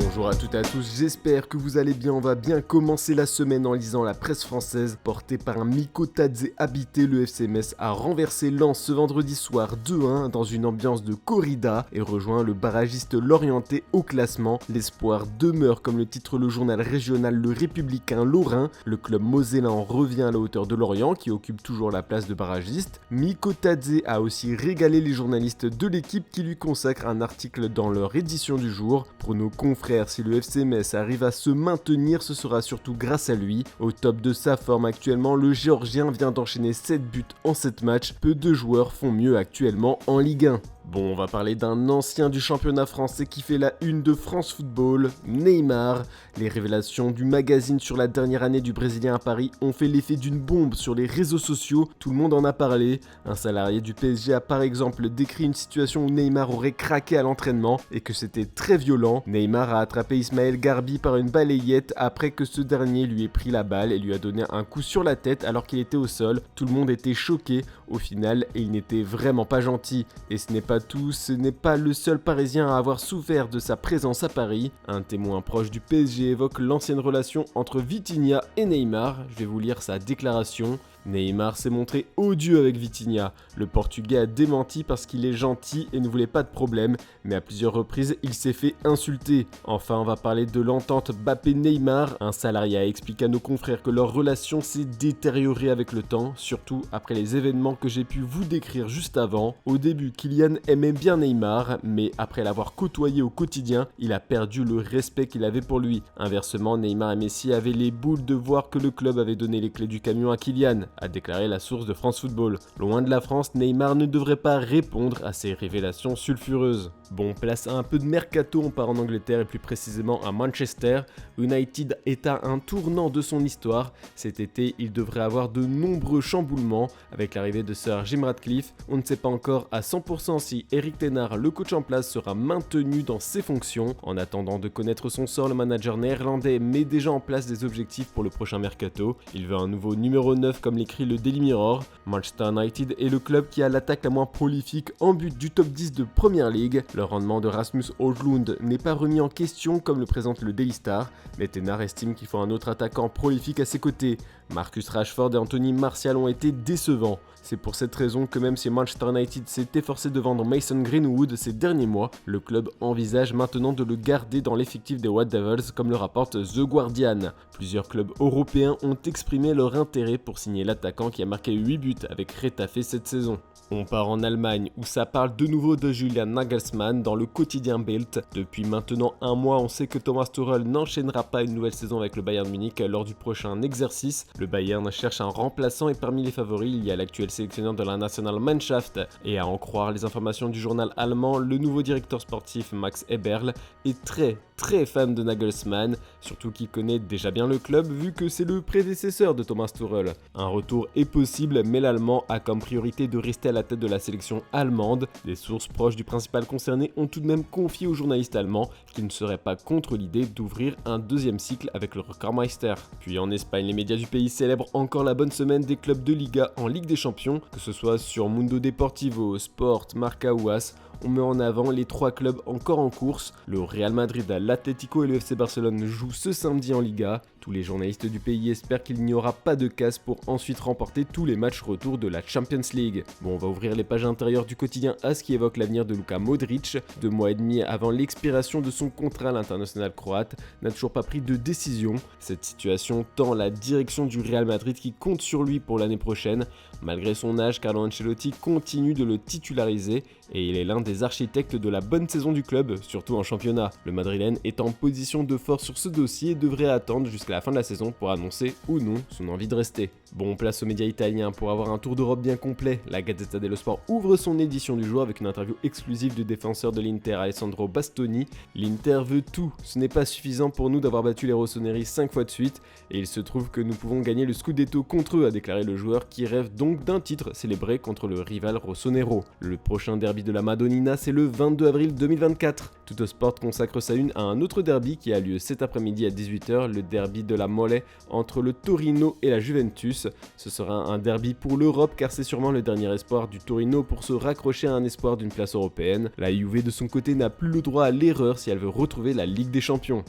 Bonjour à toutes et à tous, j'espère que vous allez bien. On va bien commencer la semaine en lisant la presse française. Porté par un Miko Tadze habité, le FC Metz a renversé Lens ce vendredi soir 2-1 dans une ambiance de corrida et rejoint le barragiste Lorientais au classement. L'espoir demeure, comme le titre le journal régional Le Républicain Lorrain. Le club mosellan revient à la hauteur de Lorient qui occupe toujours la place de barragiste. Miko Tadze a aussi régalé les journalistes de l'équipe qui lui consacrent un article dans leur édition du jour. Pour nos confrères, si le FC Metz arrive à se maintenir, ce sera surtout grâce à lui. Au top de sa forme actuellement, le Géorgien vient d'enchaîner 7 buts en 7 matchs. Peu de joueurs font mieux actuellement en Ligue 1. Bon, on va parler d'un ancien du championnat français qui fait la une de France Football, Neymar. Les révélations du magazine sur la dernière année du Brésilien à Paris ont fait l'effet d'une bombe sur les réseaux sociaux, tout le monde en a parlé. Un salarié du PSG a par exemple décrit une situation où Neymar aurait craqué à l'entraînement et que c'était très violent. Neymar a attrapé Ismaël Garbi par une balayette après que ce dernier lui ait pris la balle et lui a donné un coup sur la tête alors qu'il était au sol. Tout le monde était choqué au final et il n'était vraiment pas gentil. Et ce n'est pas tout, ce n'est pas le seul Parisien à avoir souffert de sa présence à Paris. Un témoin proche du PSG évoque l'ancienne relation entre Vitinha et Neymar. Je vais vous lire sa déclaration. Neymar s'est montré odieux avec Vitinha. Le Portugais a démenti parce qu'il est gentil et ne voulait pas de problème, mais à plusieurs reprises, il s'est fait insulter. Enfin, on va parler de l'entente Mbappé-Neymar. Un salarié a expliqué à nos confrères que leur relation s'est détériorée avec le temps, surtout après les événements que j'ai pu vous décrire juste avant. Au début, Kylian aimait bien Neymar, mais après l'avoir côtoyé au quotidien, il a perdu le respect qu'il avait pour lui. Inversement, Neymar et Messi avaient les boules de voir que le club avait donné les clés du camion à Kylian, a déclaré la source de France Football. Loin de la France, Neymar ne devrait pas répondre à ces révélations sulfureuses. Bon, place à un peu de mercato, on part en Angleterre et plus précisément à Manchester. United est à un tournant de son histoire. Cet été, il devrait avoir de nombreux chamboulements avec l'arrivée de Sir Jim Ratcliffe. On ne sait pas encore à 100% si Eric Ten Hag, le coach en place, sera maintenu dans ses fonctions. En attendant de connaître son sort, le manager néerlandais met déjà en place des objectifs pour le prochain mercato. Il veut un nouveau numéro 9 comme l'écrit le Daily Mirror. Manchester United est le club qui a l'attaque la moins prolifique en but du top 10 de Premier League. Le rendement de Rasmus Højlund n'est pas remis en question comme le présente le Daily Star, mais Ten Hag estime qu'il faut un autre attaquant prolifique à ses côtés. Marcus Rashford et Anthony Martial ont été décevants. C'est pour cette raison que même si Manchester United s'est efforcé de vendre Mason Greenwood ces derniers mois, le club envisage maintenant de le garder dans l'effectif des White Devils comme le rapporte The Guardian. Plusieurs clubs européens ont exprimé leur intérêt pour signer l'attaquant qui a marqué 8 buts avec Retafe cette saison. On part en Allemagne où ça parle de nouveau de Julian Nagelsmann dans le quotidien Bild. Depuis maintenant un mois, on sait que Thomas Tuchel n'enchaînera pas une nouvelle saison avec le Bayern Munich lors du prochain exercice. Le Bayern cherche un remplaçant et parmi les favoris, il y a l'actuel sélectionneur de la Nationalmannschaft. Et à en croire les informations du journal allemand, le nouveau directeur sportif Max Eberl est très fan de Nagelsmann, surtout qu'il connaît déjà bien le club vu que c'est le prédécesseur de Thomas Tuchel. Un retour est possible, mais l'Allemand a comme priorité de rester à la tête de la sélection allemande. Des sources proches du principal concerné ont tout de même confié aux journalistes allemands qu'ils ne seraient pas contre l'idée d'ouvrir un deuxième cycle avec le Recordmeister. Puis en Espagne, les médias du pays célèbrent encore la bonne semaine des clubs de Liga en Ligue des Champions, que ce soit sur Mundo Deportivo, Sport, Marca ou AS. On met en avant les 3 clubs encore en course. Le Real Madrid, l'Atlético et le FC Barcelone jouent ce samedi en Liga. Tous les journalistes du pays espèrent qu'il n'y aura pas de casse pour ensuite remporter tous les matchs retour de la Champions League. Bon, on va ouvrir les pages intérieures du quotidien AS qui évoque l'avenir de Luka Modric. 2 mois et demi avant l'expiration de son contrat, l'international croate n'a toujours pas pris de décision. Cette situation tend la direction du Real Madrid qui compte sur lui pour l'année prochaine. Malgré son âge, Carlo Ancelotti continue de le titulariser et il est l'un des architectes de la bonne saison du club, surtout en championnat. Le Madrilène est en position de force sur ce dossier et devrait attendre jusqu'à la fin de la saison pour annoncer ou non son envie de rester. Bon, place aux médias italiens pour avoir un tour d'Europe bien complet. La Gazzetta dello Sport ouvre son édition du jour avec une interview exclusive du défenseur de l'Inter Alessandro Bastoni. L'Inter veut tout, ce n'est pas suffisant pour nous d'avoir battu les Rossoneri 5 fois de suite et il se trouve que nous pouvons gagner le Scudetto contre eux, a déclaré le joueur qui rêve donc d'un titre célébré contre le rival Rossonero. Le prochain derby de la Madonnina, c'est le 22 avril 2024. Tuttosport consacre sa une à un autre derby qui a lieu cet après-midi à 18h, le derby de la Mole entre le Torino et la Juventus. plus, ce sera un derby pour l'Europe car c'est sûrement le dernier espoir du Torino pour se raccrocher à un espoir d'une place européenne. La Juve de son côté n'a plus le droit à l'erreur si elle veut retrouver la Ligue des Champions.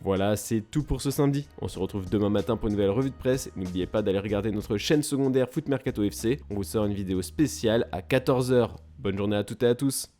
Voilà, c'est tout pour ce samedi. On se retrouve demain matin pour une nouvelle revue de presse. N'oubliez pas d'aller regarder notre chaîne secondaire Foot Mercato FC. On vous sort une vidéo spéciale à 14 h. Bonne journée à toutes et à tous.